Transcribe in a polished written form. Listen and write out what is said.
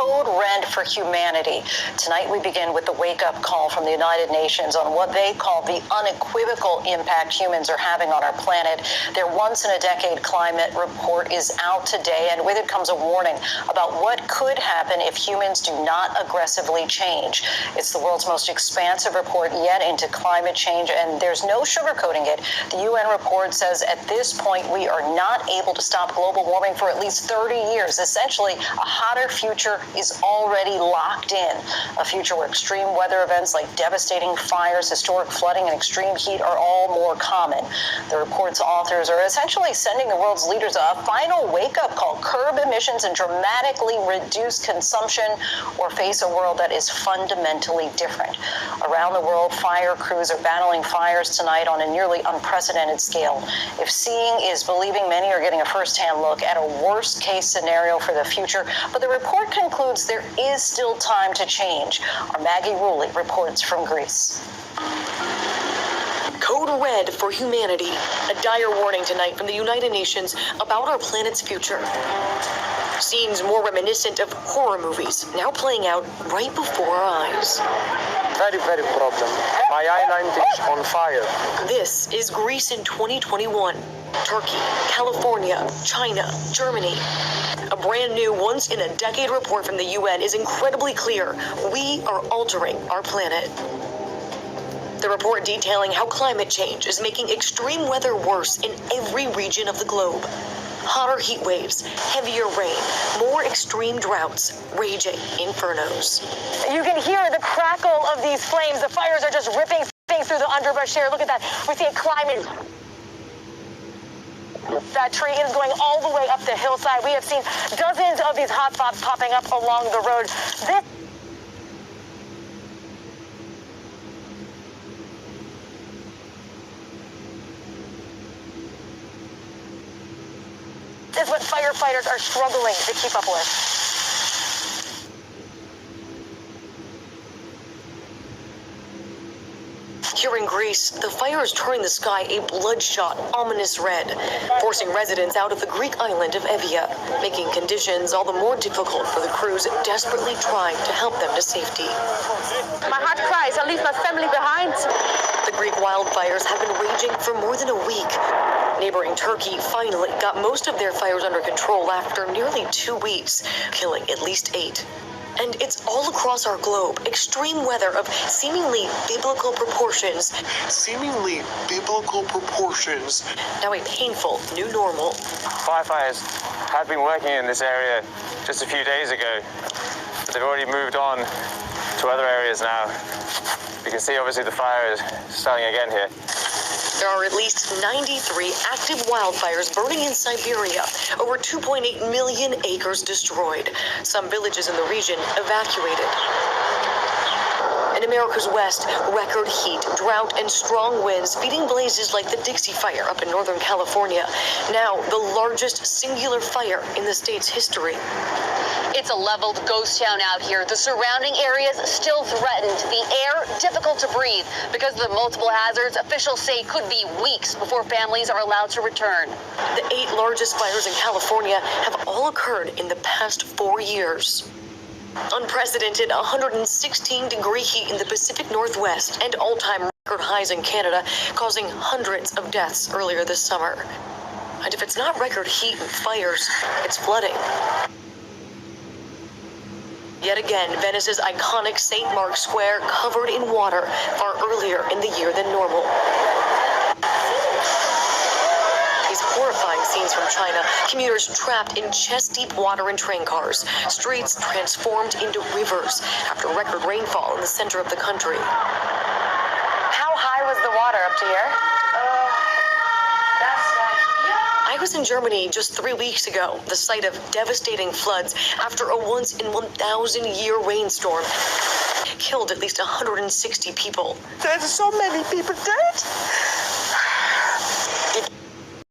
Code Red for Humanity. Tonight we begin with the wake-up call from the United Nations on what they call the unequivocal impact humans are having on our planet. Their once-in-a-decade climate report is out today, and with it comes a warning about what could happen if humans do not aggressively change. It's the world's most expansive report yet into climate change, and there's no sugarcoating it. The UN report says at this point we are not able to stop global warming for at least 30 years. Essentially, a hotter future is already locked in. A future where extreme weather events like devastating fires, historic flooding, and extreme heat are all more common. The report's authors are essentially sending the world's leaders a final wake-up call: curb emissions and dramatically reduce consumption, or face a world that is fundamentally different. Around the world, fire crews are battling fires tonight on a nearly unprecedented scale. If seeing is believing, many are getting a first-hand look at a worst-case scenario for the future, but the report concludes there is still time to change. Our Maggie Rulli reports from Greece. Code Red for Humanity, a dire warning tonight from the United Nations about our planet's future. Scenes more reminiscent of horror movies now playing out right before our eyes. Very problem. My island is on fire. This is Greece in 2021. Turkey, California, China, Germany. A brand new once-in-a-decade report from the UN is incredibly clear. We are altering our planet. The report detailing how climate change is making extreme weather worse in every region of the globe. Hotter heat waves, heavier rain, more extreme droughts, raging infernos. You can hear the crackle of these flames. The fires are just ripping through the underbrush here. Look at that. We see it climbing. That tree is going all the way up the hillside. We have seen dozens of these hot spots popping up along the road. This is what firefighters are struggling to keep up with. Here in Greece, the fire is turning the sky a bloodshot, ominous red, forcing residents out of the Greek island of Evia, making conditions all the more difficult for the crews desperately trying to help them to safety. My heart cries, I leave my family behind. The Greek wildfires have been raging for more than a week. Neighboring Turkey finally got most of their fires under control after nearly 2 weeks, killing at least 8. And it's all across our globe. Extreme weather of seemingly biblical proportions. Now a painful new normal. Firefighters had been working in this area just a few days ago, but they've already moved on to other areas now. You can see obviously the fire is starting again here. There are at least 93 active wildfires burning in Siberia, over 2.8 million acres destroyed, some villages in the region evacuated. In America's West, record heat, drought, and strong winds feeding blazes like the Dixie Fire up in Northern California, now the largest singular fire in the state's history. It's a leveled ghost town out here. The surrounding areas still threatened. The air difficult to breathe because of the multiple hazards officials say could be weeks before families are allowed to return. The 8 largest fires in California have all occurred in the past 4 years. Unprecedented 116-degree heat in the Pacific Northwest and all-time record highs in Canada, causing hundreds of deaths earlier this summer. And if it's not record heat and fires, it's flooding. Yet again, Venice's iconic St. Mark's Square covered in water far earlier in the year than normal. These horrifying scenes from China, commuters trapped in chest-deep water in train cars, streets transformed into rivers after record rainfall in the center of the country. How high was the water up to here? I was in Germany just 3 weeks ago, the site of devastating floods after a once-in-1,000-year rainstorm killed at least 160 people. There's so many people dead.